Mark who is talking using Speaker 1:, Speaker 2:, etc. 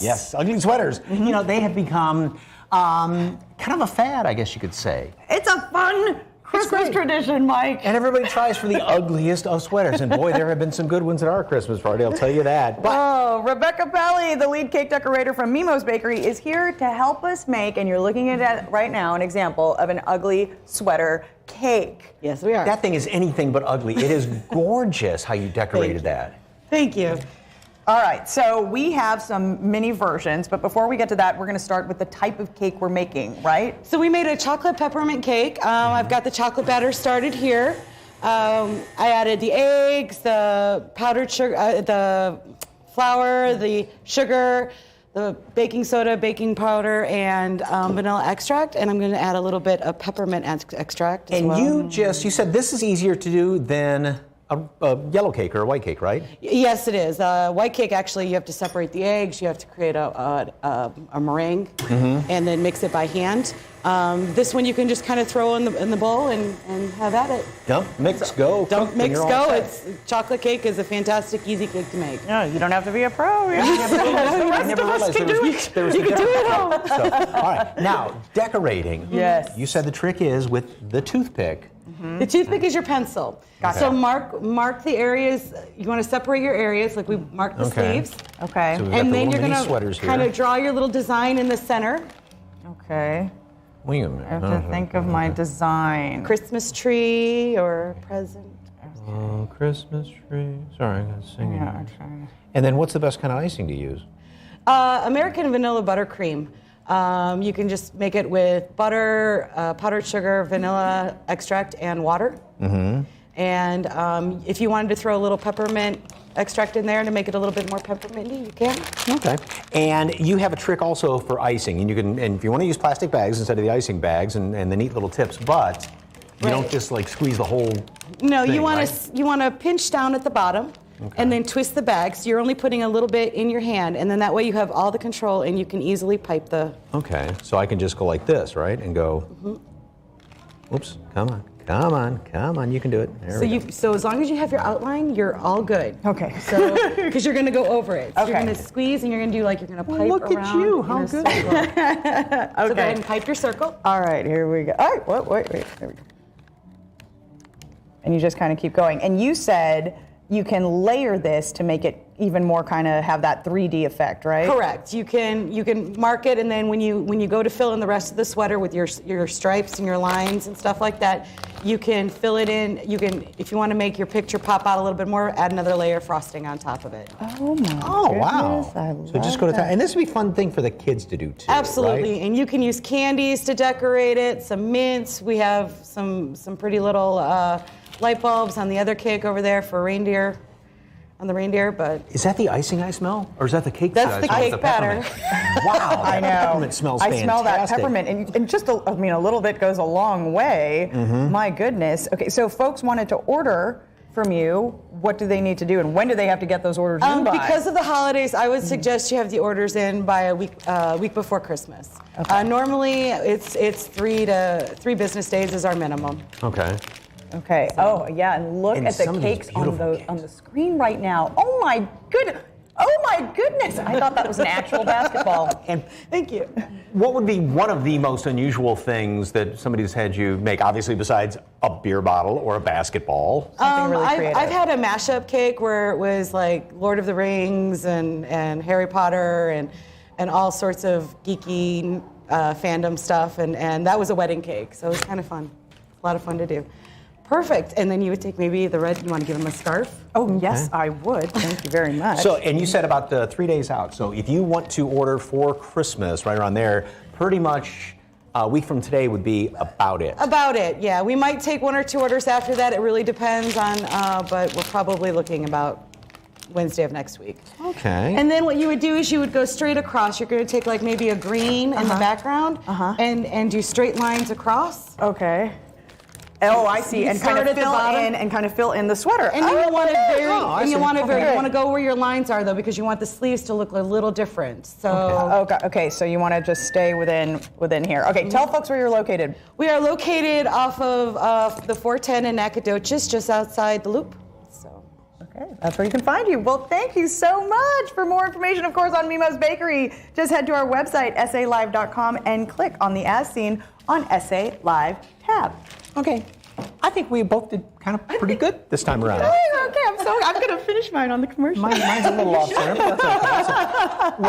Speaker 1: Yes, ugly sweaters. You know, they have become kind of a fad, I guess you could say.
Speaker 2: It's a fun Christmas tradition, Mike.
Speaker 1: And everybody tries for the ugliest of sweaters. And boy, there have been some good ones at our Christmas party, I'll tell you that.
Speaker 2: But Rebecca Pelly, the lead cake decorator from Mimo's Bakery, is here to help us make, and you're looking at it right now, an example of an ugly sweater cake.
Speaker 3: Yes, we are.
Speaker 1: that thing is anything but ugly. It is gorgeous how you decorated that.
Speaker 3: Thank you.
Speaker 2: All right, so we have some mini versions, but before we get to that, we're going to start with the type of cake we're making, right?
Speaker 3: So we made a chocolate peppermint cake. I've got the chocolate batter started here. I added the eggs, the powdered sugar, the flour, the sugar, the baking soda, baking powder, and vanilla extract. And I'm going to add a little bit of peppermint extract as
Speaker 1: And
Speaker 3: well.
Speaker 1: you said this is easier to do than a yellow cake or a white cake, right?
Speaker 3: Yes, it is. White cake, actually, you have to separate the eggs. You have to create a meringue and then mix it by hand. This one you can just kind of throw in the bowl and have at it.
Speaker 1: Dump, mix, go.
Speaker 3: Dump,
Speaker 1: cook,
Speaker 3: mix,
Speaker 1: and you're all
Speaker 3: go.
Speaker 1: set.
Speaker 3: It's chocolate cake is a fantastic, easy cake to make.
Speaker 2: No, you don't have to be a pro.
Speaker 1: I never realized there was the difference. So, all right, now decorating.
Speaker 2: Yes.
Speaker 1: You said the trick is with the toothpick.
Speaker 3: The toothpick is your pencil.
Speaker 2: Gotcha.
Speaker 3: So mark the areas. You want to separate your areas, like we marked the
Speaker 1: Okay.
Speaker 3: sleeves.
Speaker 2: Okay.
Speaker 1: So we've got
Speaker 3: And
Speaker 1: the
Speaker 3: then
Speaker 1: little
Speaker 3: you're
Speaker 1: mini
Speaker 3: going
Speaker 1: sweaters
Speaker 3: to
Speaker 1: here.
Speaker 3: kind of draw your little design in the center.
Speaker 2: Okay.
Speaker 1: Wait a minute.
Speaker 2: I have to think of my design.
Speaker 3: Christmas tree or present.
Speaker 1: Oh, Christmas tree. Sorry, I got singing.
Speaker 2: Yeah, okay.
Speaker 1: And then what's the best kind of icing to use?
Speaker 3: American vanilla buttercream. You can just make it with butter, powdered sugar, vanilla extract, and water. And if you wanted to throw a little peppermint extract in there to make it a little bit more pepperminty, you can.
Speaker 1: Okay. And you have a trick also for icing, and you can, and if you want to use plastic bags instead of the icing bags, and the neat little tips, but you don't
Speaker 3: Right.
Speaker 1: just like squeeze the whole.
Speaker 3: No,
Speaker 1: thing,
Speaker 3: you want
Speaker 1: right?
Speaker 3: to you want to pinch down at the bottom, and then twist the bag. So you're only putting a little bit in your hand, and then that way you have all the control, and you can easily pipe the.
Speaker 1: Okay, so I can just go like this, right, and go. Oops! Come on! You can do it. There
Speaker 3: So
Speaker 1: we go.
Speaker 3: so as long as you have your outline, you're all good.
Speaker 2: Okay.
Speaker 3: So because you're going to go over it. So
Speaker 2: Okay.
Speaker 3: You're going to squeeze, and you're going to do like you're going to pipe
Speaker 1: look at
Speaker 3: around.
Speaker 1: you,
Speaker 3: in
Speaker 1: how
Speaker 3: a
Speaker 1: good.
Speaker 3: circle. So go ahead and pipe your circle.
Speaker 2: All right, here we go. All right, wait. There we go. And you just kind of keep going. And you said you can layer this to make it even more kind of have that 3D effect, right?
Speaker 3: Correct. You can mark it, and then when you go to fill in the rest of the sweater with your stripes and your lines and stuff like that, you can fill it in. You can, if you want to make your picture pop out a little bit more, add another layer of frosting on top of it.
Speaker 2: Oh my
Speaker 1: Oh wow!
Speaker 2: goodness, I
Speaker 1: So just
Speaker 2: love
Speaker 1: go to
Speaker 2: that.
Speaker 1: town, and this would be a fun thing for the kids to do too.
Speaker 3: Absolutely,
Speaker 1: right?
Speaker 3: and you can use candies to decorate it. Some mints. We have some pretty little light bulbs on the other cake over there for reindeer. On the reindeer, but
Speaker 1: Is that the icing I smell, or is that the cake?
Speaker 3: That's
Speaker 1: that
Speaker 3: the
Speaker 1: I smell?
Speaker 3: cake batter.
Speaker 1: Peppermint. Wow!
Speaker 2: I
Speaker 1: that
Speaker 2: know.
Speaker 1: Peppermint smells
Speaker 2: I
Speaker 1: fantastic.
Speaker 2: smell that peppermint, and just a little bit goes a long way. My goodness. Okay, so folks wanted to order from you. What do they need to do, and when do they have to get those orders in by?
Speaker 3: Because of the holidays, I would suggest you have the orders in by a week before Christmas. Normally, it's 3 business days is our minimum.
Speaker 1: Okay.
Speaker 2: Okay. Oh yeah, and look
Speaker 1: And
Speaker 2: at the
Speaker 1: some of these
Speaker 2: cakes on
Speaker 1: beautiful
Speaker 2: the
Speaker 1: cakes.
Speaker 2: on the screen right now. Oh my goodness. Oh my goodness. I thought that was an actual basketball.
Speaker 1: And
Speaker 3: Thank you.
Speaker 1: what would be one of the most unusual things that somebody's had you make, obviously besides a beer bottle or a basketball?
Speaker 2: Something really creative.
Speaker 3: I've had a mashup cake where it was like Lord of the Rings and Harry Potter and all sorts of geeky fandom stuff, and that was a wedding cake, so it was kind of fun. A lot of fun to do. Perfect. And then you would take maybe the red. You want to give them a scarf?
Speaker 2: Oh yes, I would. Thank you very much.
Speaker 1: So, and you said about the 3 days out. So if you want to order for Christmas, right around there, pretty much a week from today would be about it.
Speaker 3: About it, yeah. We might take 1 or 2 orders after that. It really depends on, but we're probably looking about Wednesday of next week.
Speaker 1: Okay.
Speaker 3: And then what you would do is you would go straight across. You're going to take like maybe a green in the background and do straight lines across.
Speaker 2: Okay. Oh, I see.
Speaker 3: You
Speaker 2: And kind
Speaker 3: start
Speaker 2: of
Speaker 3: at the
Speaker 2: fill
Speaker 3: bottom.
Speaker 2: in and kind of fill in the sweater.
Speaker 3: And you want it very,
Speaker 1: I
Speaker 3: and you
Speaker 1: see.
Speaker 3: want it very,
Speaker 2: Okay.
Speaker 3: you want to go where your lines are though, because you want the sleeves to look a little different. So
Speaker 2: Okay, so you want to just stay within here. Okay, tell folks where you're located.
Speaker 3: we are located off of the 410 in Nacogdoches, just outside the Loop. So.
Speaker 2: Okay. Okay, that's where you can find you. Well, thank you so much. For more information, of course, on Mimo's Bakery, just head to our website, salive.com, and click on the As Seen on SA Live tab.
Speaker 1: Okay. I think we both did kind of pretty good this time around.
Speaker 2: Okay, I'm going to finish mine on the commercial.
Speaker 1: Mine's a little off center, but that's okay. Well,